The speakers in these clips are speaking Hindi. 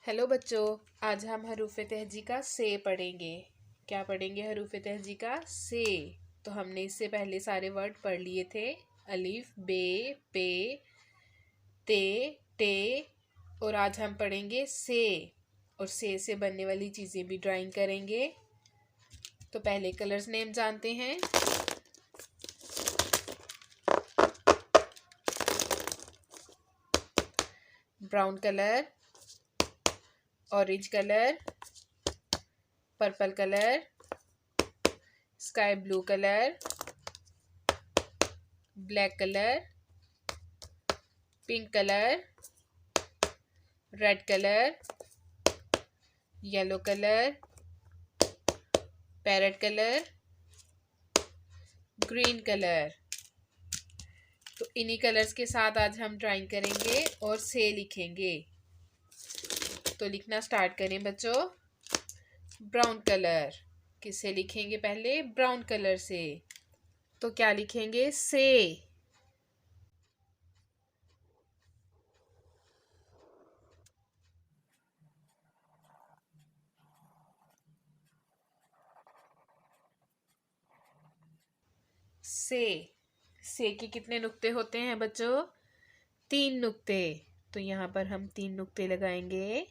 हेलो बच्चों, आज हम हरूफ तहजी का से पढ़ेंगे। क्या पढ़ेंगे? हरूफ तहजी का से। तो हमने इससे पहले सारे वर्ड पढ़ लिए थे। अलिफ, बे, पे, ते, टे। और आज हम पढ़ेंगे से। और से बनने वाली चीज़ें भी ड्राइंग करेंगे। तो पहले कलर्स नेम जानते हैं। Brown colour, orange colour, purple colour, sky blue colour, black colour, pink colour, red colour, yellow colour, parrot colour, green colour. तो इन्हीं कलर्स के साथ आज हम ड्राइंग करेंगे और से लिखेंगे। तो लिखना स्टार्ट करें बच्चों। ब्राउन कलर किससे लिखेंगे? पहले ब्राउन कलर से। तो क्या लिखेंगे? से। से के कितने नुक्ते होते हैं बच्चों? 3 नुक्ते। तो यहाँ पर हम 3 नुक्ते लगाएंगे।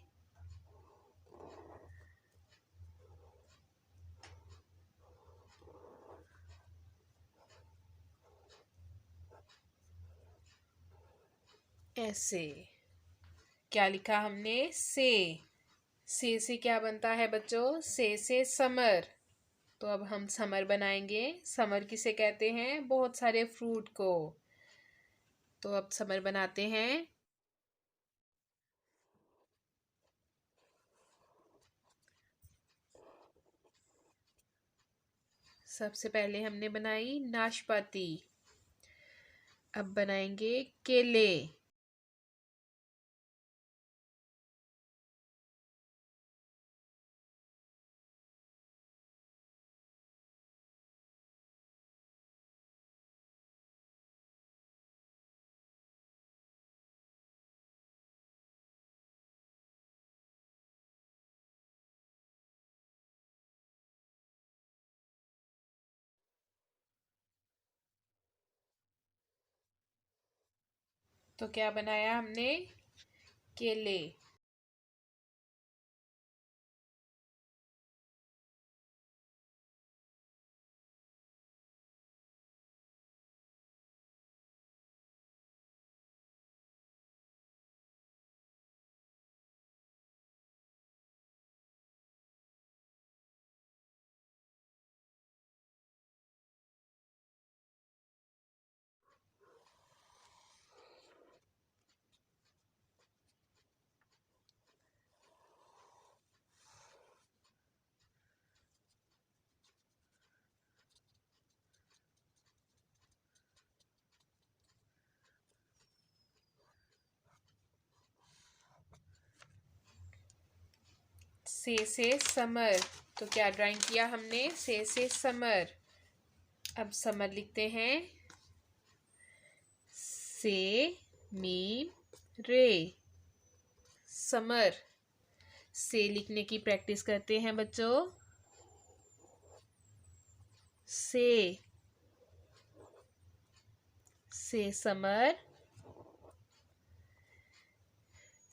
ऐसे। क्या लिखा हमने? से क्या बनता है बच्चों? से समर। तो अब हम समर बनाएंगे। समर किसे कहते हैं? बहुत सारे फ्रूट को। तो अब समर बनाते हैं। सबसे पहले हमने बनाई नाशपाती। अब बनाएंगे केले। तो क्या बनाया हमने? केले। से समर। तो क्या ड्राइंग किया हमने? से समर। अब समर लिखते हैं। से मीम रे। समर। से लिखने की प्रैक्टिस करते हैं बच्चों। से समर।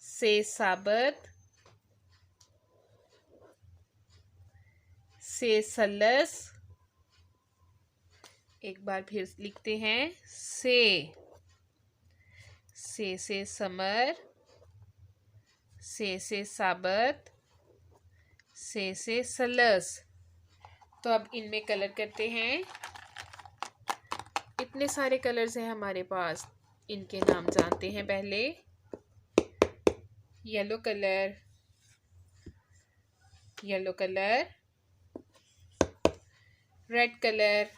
से साबत। से सलस। एक बार फिर लिखते हैं। से समर। से साबत। से सलस। तो अब इनमें कलर करते हैं। इतने सारे कलर्स हैं हमारे पास। इनके नाम जानते हैं पहले। Yellow colour, yellow colour, red colour,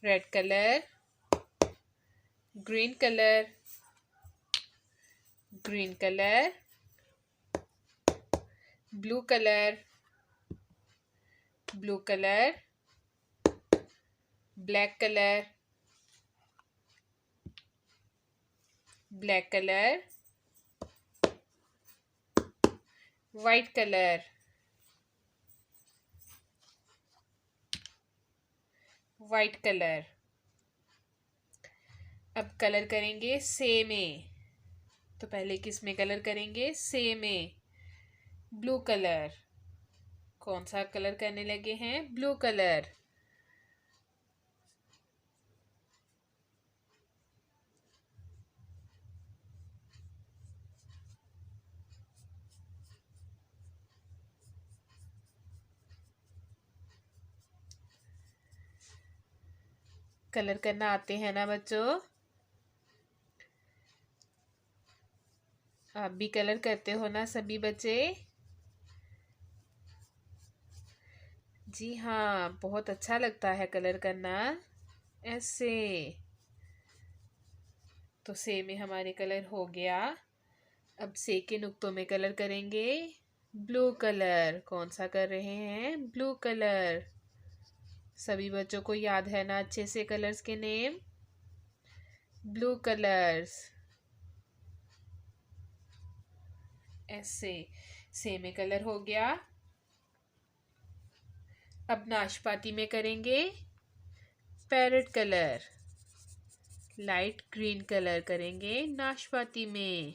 red colour, green colour, green colour, blue colour, blue colour, black colour, black colour, white colour, white colour. अब कलर करेंगे से में। तो पहले किस में कलर करेंगे? से में। Blue colour. कौन सा कलर करने लगे हैं? Blue colour. कलर करना आते हैं ना बच्चों? आप भी कलर करते हो ना सभी बच्चे? जी हाँ, बहुत अच्छा लगता है कलर करना। ऐसे। तो से में हमारे कलर हो गया। अब से के नुक्तों में कलर करेंगे। Blue colour. कौन सा कर रहे हैं? Blue colour. सभी बच्चों को याद है ना अच्छे से कलर्स के नेम? Blue colours. ऐसे। से में कलर हो गया। अब नाशपाती में करेंगे parrot colour. Light green colour करेंगे नाशपाती में।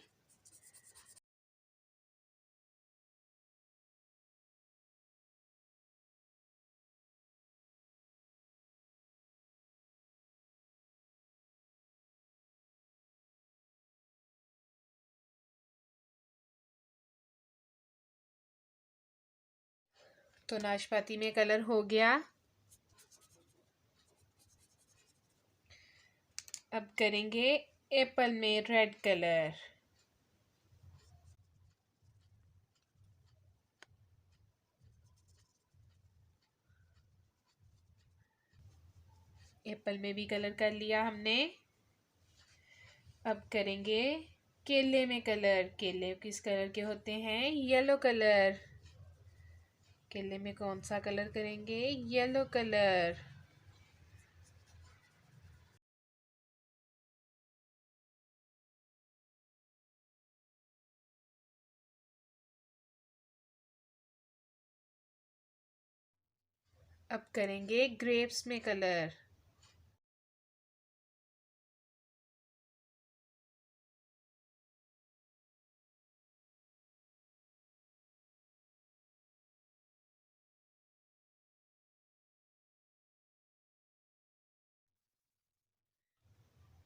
तो नाशपाती में कलर हो गया। अब करेंगे एप्पल में रेड कलर। एप्पल में भी कलर कर लिया हमने। अब करेंगे केले में कलर। केले किस कलर के होते हैं? Yellow colour. केले में कौन सा कलर करेंगे? Yellow colour. अब करेंगे ग्रेप्स में कलर।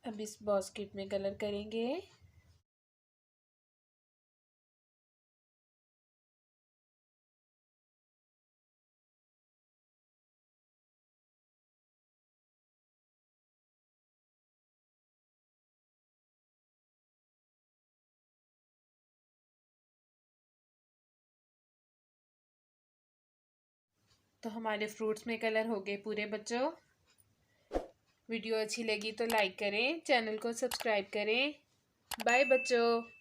अब इस बास्केट में कलर करेंगे। तो हमारे फ्रूट्स में कलर हो गए पूरे बच्चों। वीडियो अच्छी लगी तो लाइक करें, चैनल को सब्सक्राइब करें। बाय बच्चों।